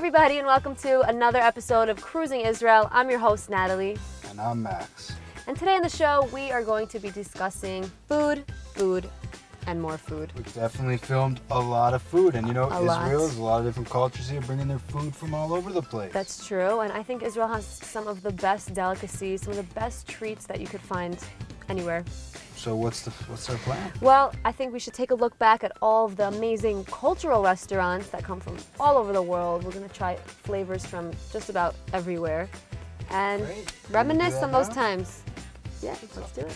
everybody, and welcome to another episode of Cruising Israel. I'm your host, Natalie. And I'm Max. And today on the show, we are going to be discussing food, and more food. We've definitely filmed a lot of food, and you know, Israel has a lot of different cultures here bringing their food from all over the place. That's true, and I think Israel has some of the best delicacies, some of the best treats that you could find anywhere. So what's our plan? Well, I think we should take a look back at all of the amazing cultural restaurants that come from all over the world. We're going to try flavors from just about everywhere and reminisce on those times. Yeah, let's do it.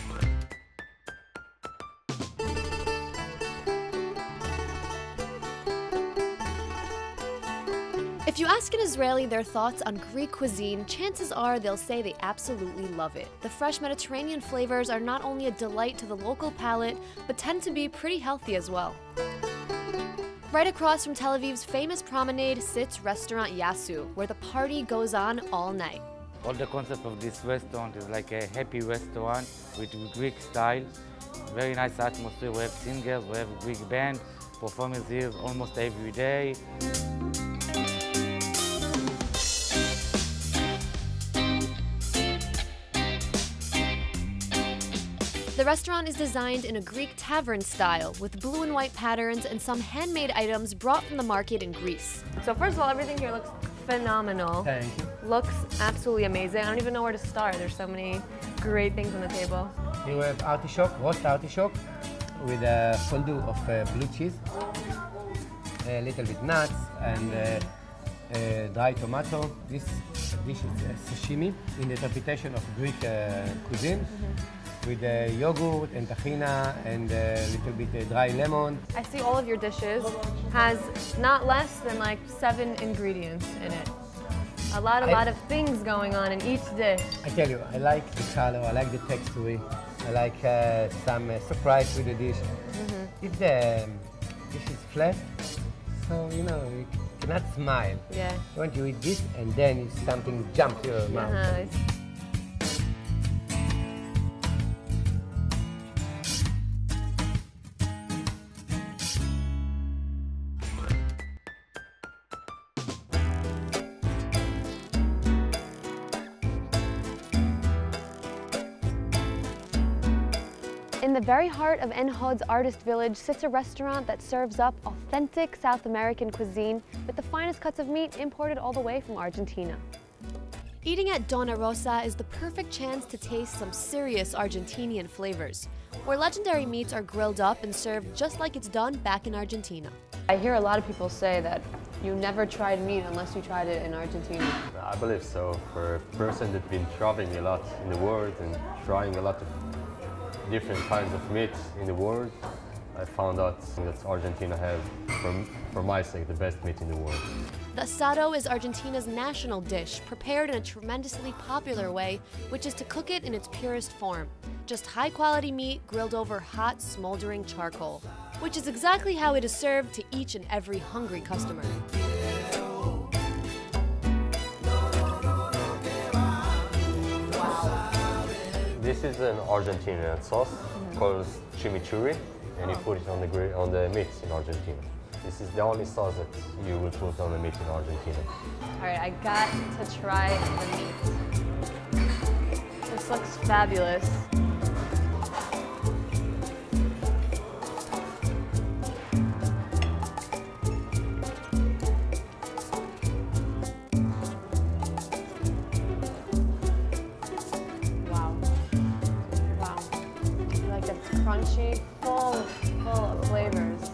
If you ask an Israeli their thoughts on Greek cuisine, chances are they'll say they absolutely love it. The fresh Mediterranean flavors are not only a delight to the local palate, but tend to be pretty healthy as well. Right across from Tel Aviv's famous promenade sits restaurant Yasu, where the party goes on all night. All the concept of this restaurant is like a happy restaurant with Greek style. Very nice atmosphere. We have singers, we have Greek band, performers here almost every day. The restaurant is designed in a Greek tavern style with blue and white patterns and some handmade items brought from the market in Greece. So first of all, everything here looks phenomenal. Thank you. Looks absolutely amazing. I don't even know where to start. There's so many great things on the table. Here we have artichoke, roast artichoke with a fondue of blue cheese, a little bit nuts, and dry tomato. This dish is sashimi in the interpretation of Greek cuisine. With yogurt and tahina and a little bit dry lemon. I see all of your dishes has not less than like 7 ingredients in it. A lot of things going on in each dish. I tell you, I like the color, I like the texture, I like some surprise with the dish. If the dish is flat, so you know, you cannot smile. Yeah. You want to eat this and then something jumps to your mouth. In the very heart of En Hod's artist village sits a restaurant that serves up authentic South American cuisine with the finest cuts of meat imported all the way from Argentina. Eating at Donna Rosa is the perfect chance to taste some serious Argentinian flavors, where legendary meats are grilled up and served just like it's done back in Argentina. I hear a lot of people say that you never tried meat unless you tried it in Argentina. I believe so. For a person that's been traveling a lot in the world and trying a lot of different kinds of meat in the world, I found out that Argentina have, for my sake, the best meat in the world. The asado is Argentina's national dish, prepared in a tremendously popular way, which is to cook it in its purest form. Just high-quality meat grilled over hot, smoldering charcoal, which is exactly how it is served to each and every hungry customer. This is an Argentinian sauce called chimichurri, and you put it on the meat in Argentina. This is the only sauce that you will put on the meat in Argentina. All right, I got to try the meat. This looks fabulous. Crunchy, full of flavors.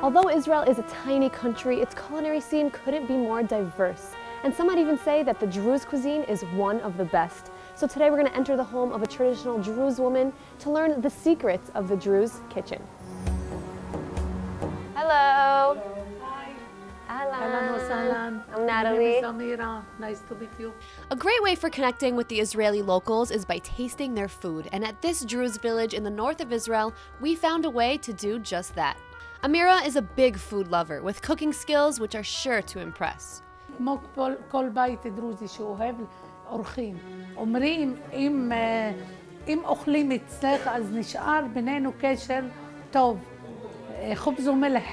Although Israel is a tiny country, its culinary scene couldn't be more diverse. And some might even say that the Druze cuisine is one of the best. So today we're going to enter the home of a traditional Druze woman to learn the secrets of the Druze Kitchen. Hello. Ahlan. I'm Natalie. Samira. Nice to meet you. A great way for connecting with the Israeli locals is by tasting their food, and at this Druze village in the north of Israel, we found a way to do just that. Amira is a big food lover with cooking skills which are sure to impress. כמו כל בית דרוזי שאוהב אורחים. אומרים, אם אוכלים אצלך אז נשאר בינינו קשר טוב. חובז ומלח.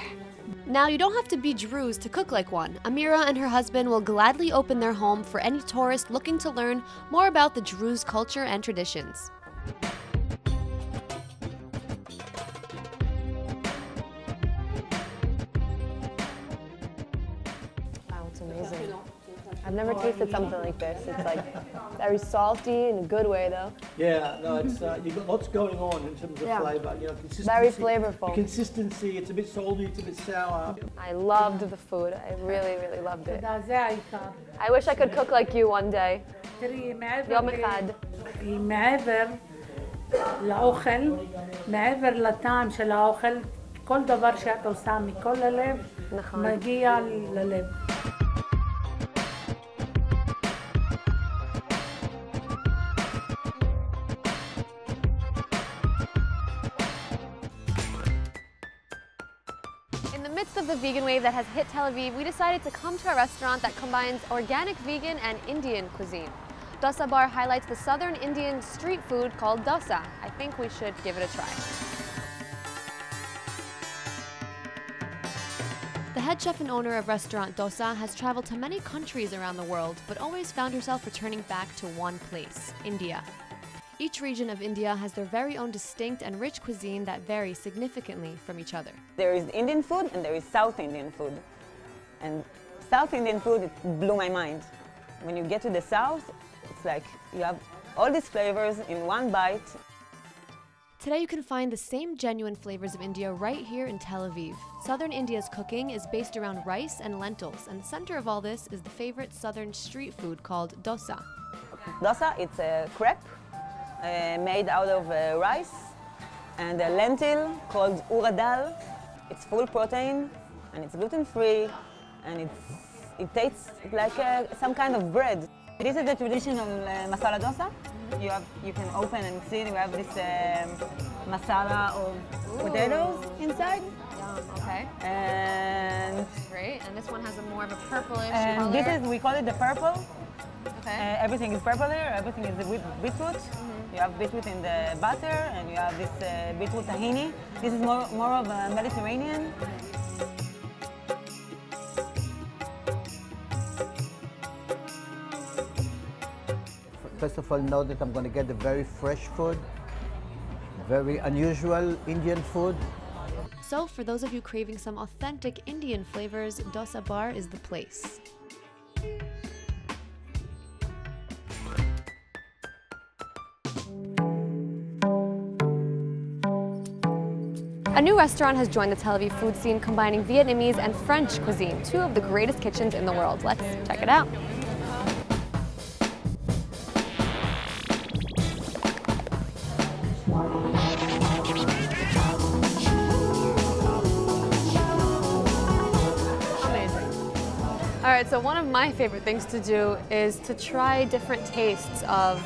Now, you don't have to be Druze to cook like one. Amira and her husband will gladly open their home for any tourist looking to learn more about the Druze culture and traditions. Wow, it's amazing. I've never tasted something like this. It's like very salty in a good way, though. Yeah, no, it's you've got lots going on in terms of flavour. You know, consistency. Very flavorful. The consistency. It's a bit salty. It's a bit sour. I loved the food. I really, really loved it. זה העיקר. I wish I could cook like you one day. תראי, יום אחד. מעבר לאוכל, מעבר לטעם של האוכל, כל דבר שאת עושה מכל הלב, מגיע ללב. In the midst of the vegan wave that has hit Tel Aviv, we decided to come to a restaurant that combines organic vegan and Indian cuisine. Dosa Bar highlights the southern Indian street food called dosa. I think we should give it a try. The head chef and owner of restaurant Dosa has traveled to many countries around the world, but always found herself returning back to one place, India. Each region of India has their very own distinct and rich cuisine that varies significantly from each other. There is Indian food and there is South Indian food. And South Indian food, it blew my mind. When you get to the South, it's like you have all these flavors in one bite. Today you can find the same genuine flavors of India right here in Tel Aviv. Southern India's cooking is based around rice and lentils, and the center of all this is the favorite southern street food called dosa. Dosa, it's a crepe made out of rice and a lentil called uradal. It's full protein and it's gluten-free and it tastes like some kind of bread. This is the traditional masala dosa. You can open and see we have this masala of potatoes inside. Okay. And Great. And this one has a more of a purplish and color. this is, we call it the purple. Okay. Everything is purple here. Everything is with beetroot. You have beetroot in the butter, and you have this beetroot tahini. This is more of a Mediterranean. First of all, know that I'm going to get the very fresh food, very unusual Indian food. So, for those of you craving some authentic Indian flavors, Dosa Bar is the place. A new restaurant has joined the Tel Aviv food scene, combining Vietnamese and French cuisine, two of the greatest kitchens in the world. Let's check it out. All right, so one of my favorite things to do is to try different tastes of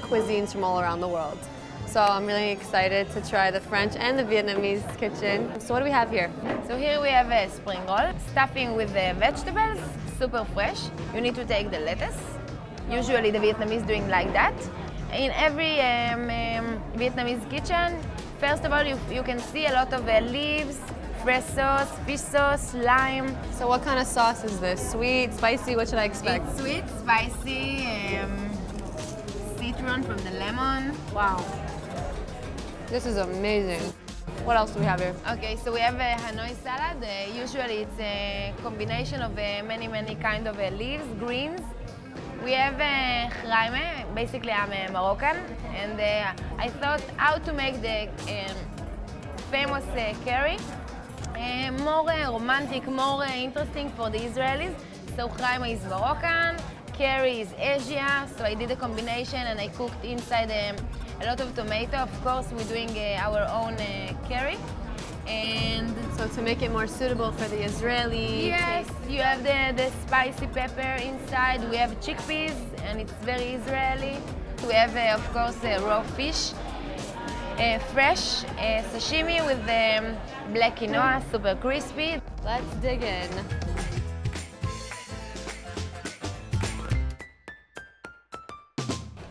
cuisines from all around the world. So I'm really excited to try the French and the Vietnamese kitchen. So what do we have here? So here we have a spring roll, stuffing with the vegetables, super fresh. You need to take the lettuce. Usually the Vietnamese doing like that. In every Vietnamese kitchen, first of all, you can see a lot of leaves, fresh sauce, fish sauce, lime. So what kind of sauce is this? Sweet, spicy, what should I expect? It's sweet, spicy, citron from the lemon. Wow. This is amazing. What else do we have here? Okay, so we have a Hanoi salad. Usually it's a combination of many kind of leaves, greens. We have chraime, basically I'm Moroccan, and I thought how to make the famous curry more romantic, more interesting for the Israelis. So chraime is Moroccan, curry is Asia, so I did a combination and I cooked inside a lot of tomato. Of course, we're doing our own curry. And so to make it more suitable for the Israeli yes, taste. You have the spicy pepper inside. We have chickpeas, and it's very Israeli. We have, of course, raw fish. fresh sashimi with black quinoa, super crispy. Let's dig in.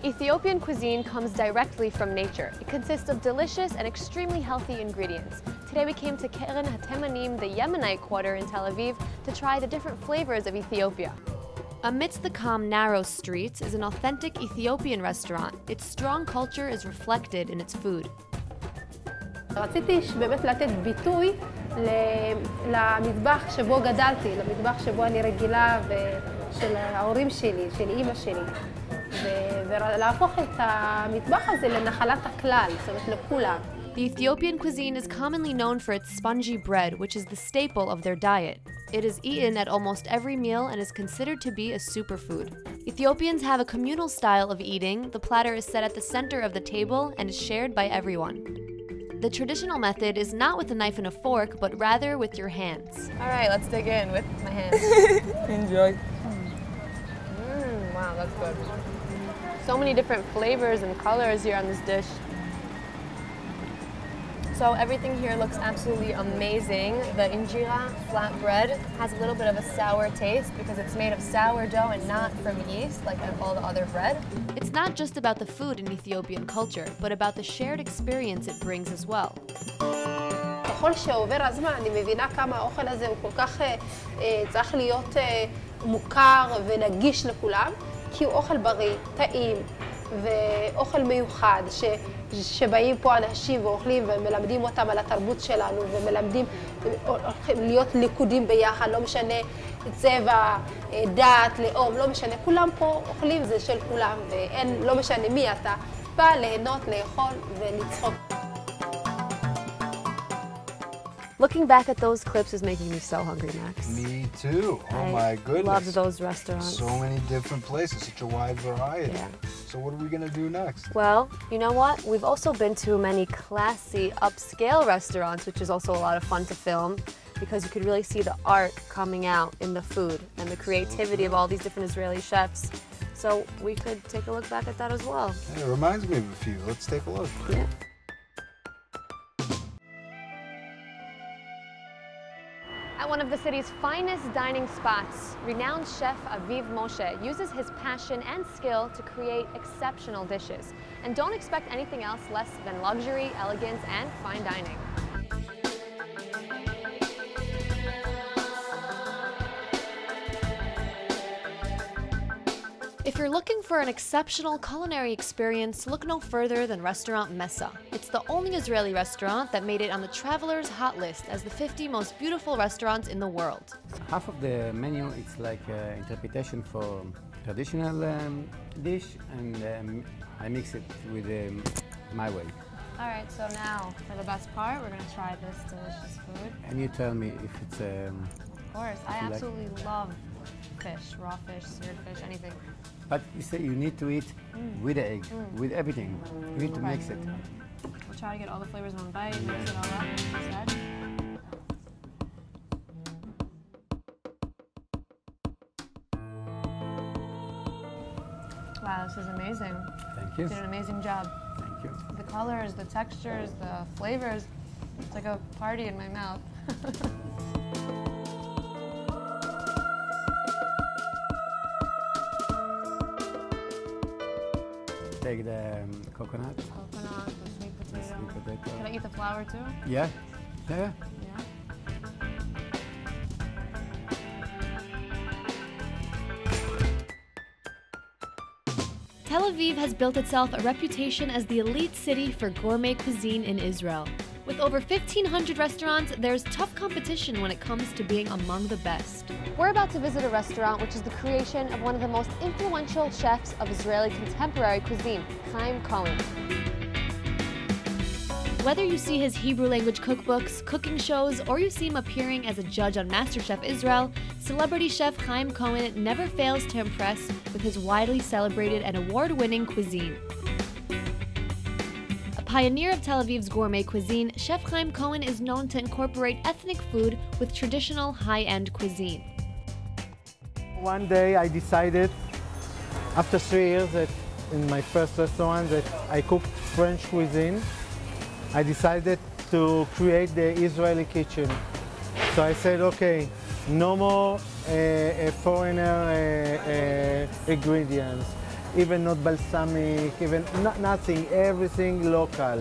Ethiopian cuisine comes directly from nature. It consists of delicious and extremely healthy ingredients. Today we came to Keren HaTemanim, the Yemenite quarter in Tel Aviv, to try the different flavors of Ethiopia. Amidst the calm, narrow streets is an authentic Ethiopian restaurant. Its strong culture is reflected in its food. רציתי באמת לתת ביטוי למטבח שבו גדלתי, למטבח שבו אני רגילה ושל ההורים שלי, של אימא שלי. ולהפוך את המטבח הזה לנחלת הכלל, זאת אומרת לכולם. The Ethiopian cuisine is commonly known for its spongy bread, which is the staple of their diet. It is eaten at almost every meal and is considered to be a superfood. Ethiopians have a communal style of eating. The platter is set at the center of the table and is shared by everyone. The traditional method is not with a knife and a fork, but rather with your hands. All right, let's dig in with my hands. Enjoy. Wow, that's good. So many different flavors and colors here on this dish. So everything here looks absolutely amazing. The injera flatbread has a little bit of a sour taste because it's made of sourdough and not from yeast like all the other bread. It's not just about the food in Ethiopian culture, but about the shared experience it brings as well. ככל שעובר הזמן, אני מבינה כמה האוכל הזה הוא כל כך צריך להיות מוכר ונגיש לכולם, כי הוא אוכל בריא, טעים ואוכל מיוחד, שבאים פה אנשים ואוכלים ומלמדים אותם על התרבות שלנו ומלמדים להיות ליכודים ביחד, לא משנה צבע, דת, לאום, לא משנה, כולם פה אוכלים, זה של כולם ואין, לא משנה מי אתה, בא ליהנות, לאכול ולצחוק. Looking back at those clips is making me so hungry, Max. Me too. Oh my goodness. I love those restaurants. So many different places, such a wide variety. Yeah. So what are we going to do next? Well, you know what? We've also been to many classy, upscale restaurants, which is also a lot of fun to film because you could really see the art coming out in the food and the creativity of all these different Israeli chefs. So we could take a look back at that as well. Yeah, it reminds me of a few. Let's take a look. Yeah. At one of the city's finest dining spots, renowned chef Aviv Moshe uses his passion and skill to create exceptional dishes. And don't expect anything else less than luxury, elegance, and fine dining. If you're looking for an exceptional culinary experience, look no further than restaurant Meza. It's the only Israeli restaurant that made it on the Traveler's Hot List as the 50 most beautiful restaurants in the world. Half of the menu is like interpretation for traditional dish, and I mix it with my way. All right, so now for the best part, we're going to try this delicious food. And you tell me if it's Of course, I absolutely love fish, raw fish, seared fish, anything. But you say you need to eat with the egg, with everything. You need to mix it. We'll try to get all the flavors in one bite, mix it all up instead. Wow, this is amazing. Thank you. You did an amazing job. Thank you. The colors, the textures, the flavors. It's like a party in my mouth. Take the coconut. Coconut, the sweet potato. The sweet potato. Can I eat the flour too? Yeah. Yeah. Yeah. Tel Aviv has built itself a reputation as the elite city for gourmet cuisine in Israel. With over 1,500 restaurants, there's tough competition when it comes to being among the best. We're about to visit a restaurant which is the creation of one of the most influential chefs of Israeli contemporary cuisine, Chaim Cohen. Whether you see his Hebrew language cookbooks, cooking shows, or you see him appearing as a judge on MasterChef Israel, celebrity chef Chaim Cohen never fails to impress with his widely celebrated and award-winning cuisine. A pioneer of Tel Aviv's gourmet cuisine, Chef Chaim Cohen is known to incorporate ethnic food with traditional high-end cuisine. One day I decided, after 3 years in my first restaurant, that I cooked French cuisine I decided to create the Israeli kitchen. So I said, okay, no more foreigner ingredients, even not balsamic, even nothing, everything local.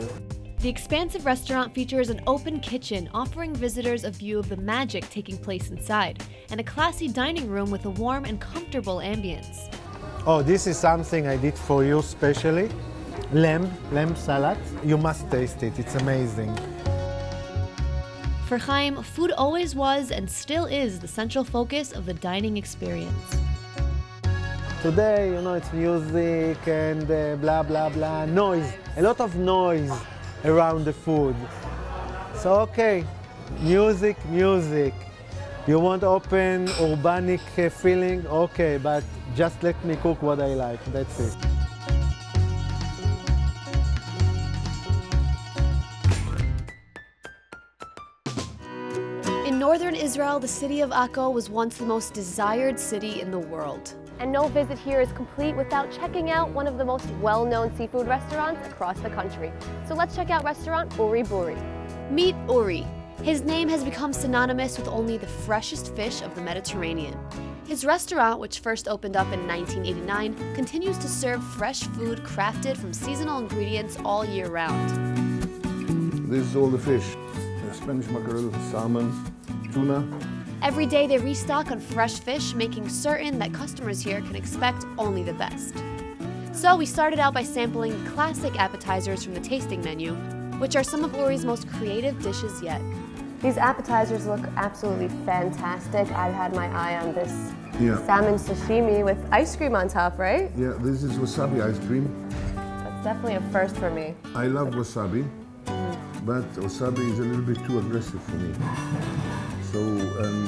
The expansive restaurant features an open kitchen offering visitors a view of the magic taking place inside, and a classy dining room with a warm and comfortable ambience. Oh, this is something I did for you specially. Lamb salad. You must taste it, it's amazing. For Chaim, food always was and still is the central focus of the dining experience. Today, you know, it's music and blah, blah, blah, noise, a lot of noise around the food. So, okay, music. You want open, urbanic feeling? Okay, but just let me cook what I like, that's it. In northern Israel, the city of Akko was once the most desired city in the world. And no visit here is complete without checking out one of the most well-known seafood restaurants across the country. So let's check out restaurant Uri Buri. Meet Uri. His name has become synonymous with only the freshest fish of the Mediterranean. His restaurant, which first opened up in 1989, continues to serve fresh food crafted from seasonal ingredients all year round. This is all the fish. Spanish mackerel, salmon, tuna. Every day they restock on fresh fish, making certain that customers here can expect only the best. So we started out by sampling classic appetizers from the tasting menu, which are some of Uri's most creative dishes yet. These appetizers look absolutely fantastic. I've had my eye on this salmon sashimi with ice cream on top, right? Yeah, this is wasabi ice cream. That's definitely a first for me. I love wasabi, but wasabi is a little bit too aggressive for me. So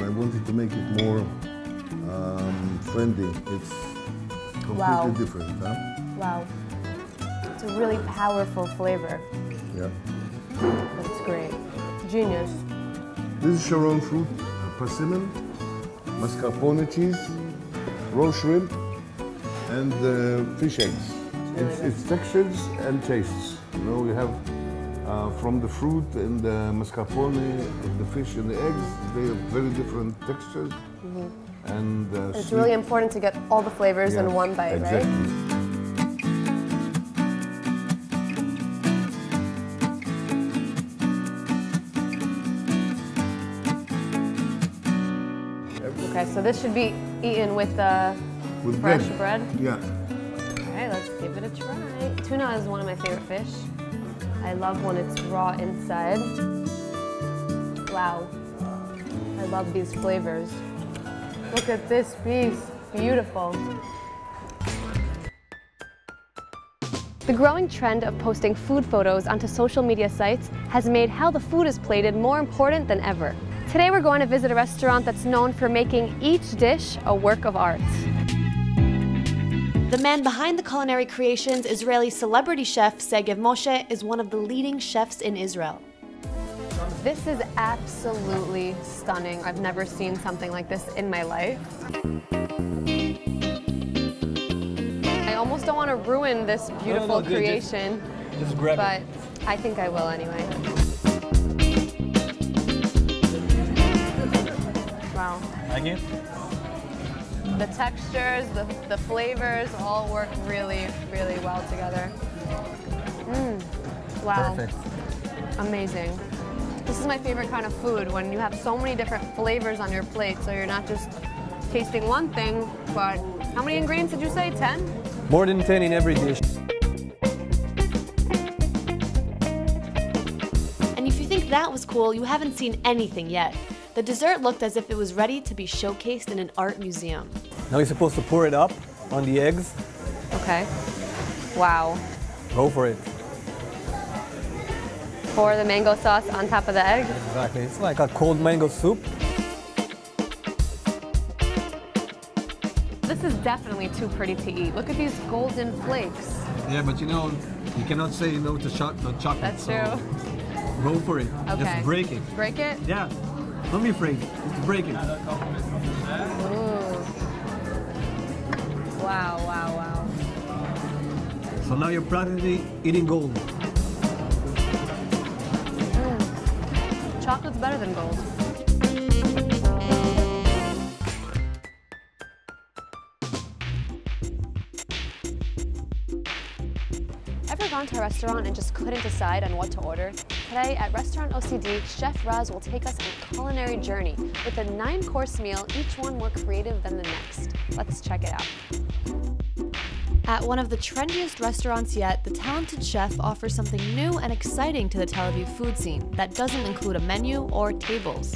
I wanted to make it more friendly. It's completely different, huh? Wow. It's a really powerful flavor. Yeah. That's great. Genius. This is Sharon fruit, persimmon, mascarpone cheese, raw shrimp, and fish eggs. It's textures and tastes. You know, you have from the fruit and the mascarpone, the fish and the eggs, they have very different textures. And it's really important to get all the flavors in one bite, right? Okay, so this should be eaten with fresh bread? Yeah. All right, let's give it a try. Tuna is one of my favorite fish. I love when it's raw inside. Wow. I love these flavors. Look at this piece. Beautiful. The growing trend of posting food photos onto social media sites has made how the food is plated more important than ever. Today we're going to visit a restaurant that's known for making each dish a work of art. The man behind the culinary creations, Israeli celebrity chef Segev Moshe, is one of the leading chefs in Israel. This is absolutely stunning. I've never seen something like this in my life. I almost don't want to ruin this beautiful creation, just grab but I think I will anyway. Wow. Like it? The textures, the flavors all work really, really well together. Wow. Perfect. Amazing. This is my favorite kind of food, when you have so many different flavors on your plate, so you're not just tasting one thing, but how many ingredients did you say, 10? More than 10 in every dish. And if you think that was cool, you haven't seen anything yet. The dessert looked as if it was ready to be showcased in an art museum. Now you're supposed to pour it up on the eggs. Okay. Wow. Go for it. Pour the mango sauce on top of the egg. Exactly. It's like a cold mango soup. This is definitely too pretty to eat. Look at these golden flakes. Yeah, but you know, you cannot say no to chocolate. That's true. Go for it. Okay. Just break it. Break it? Yeah. Don't be afraid. Just break it. Ooh. Wow, wow, wow. So now you're practically eating gold. chocolate's better than gold. Ever gone to a restaurant and just couldn't decide on what to order? Today at Restaurant OCD, Chef Raz will take us on a culinary journey with a 9-course meal, each one more creative than the next. Let's check it out. At one of the trendiest restaurants yet, the talented chef offers something new and exciting to the Tel Aviv food scene that doesn't include a menu or tables.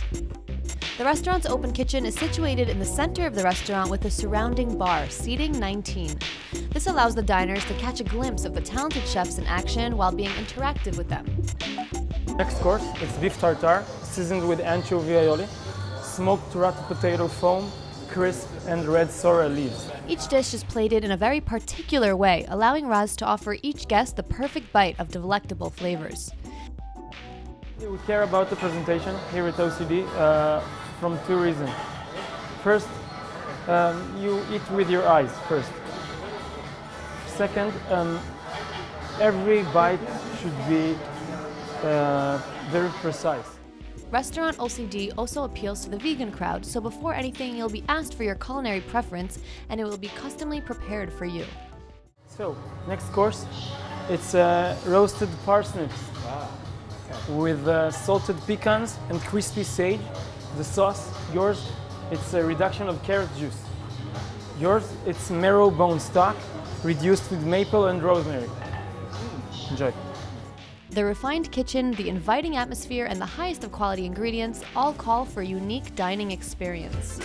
The restaurant's open kitchen is situated in the center of the restaurant with a surrounding bar, seating 19. This allows the diners to catch a glimpse of the talented chefs in action while being interactive with them. Next course, it's beef tartare, seasoned with anchovy aioli, smoked torata potato foam, crisp and red sorrel leaves. Each dish is plated in a very particular way, allowing Raz to offer each guest the perfect bite of delectable flavors. We care about the presentation here at OCD from 2 reasons. First, you eat with your eyes first. Second, every bite should be very precise. Restaurant OCD also appeals to the vegan crowd, so before anything you'll be asked for your culinary preference and it will be customly prepared for you. So, next course, it's roasted parsnips with salted pecans and crispy sage. The sauce, yours, it's a reduction of carrot juice. Yours, it's marrow bone stock reduced with maple and rosemary. Enjoy. The refined kitchen, the inviting atmosphere, and the highest of quality ingredients all call for a unique dining experience.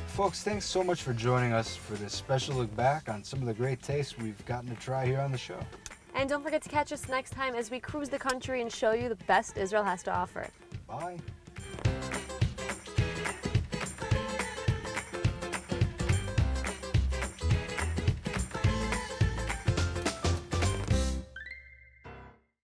Folks, thanks so much for joining us for this special look back on some of the great tastes we've gotten to try here on the show. And don't forget to catch us next time as we cruise the country and show you the best Israel has to offer. Bye.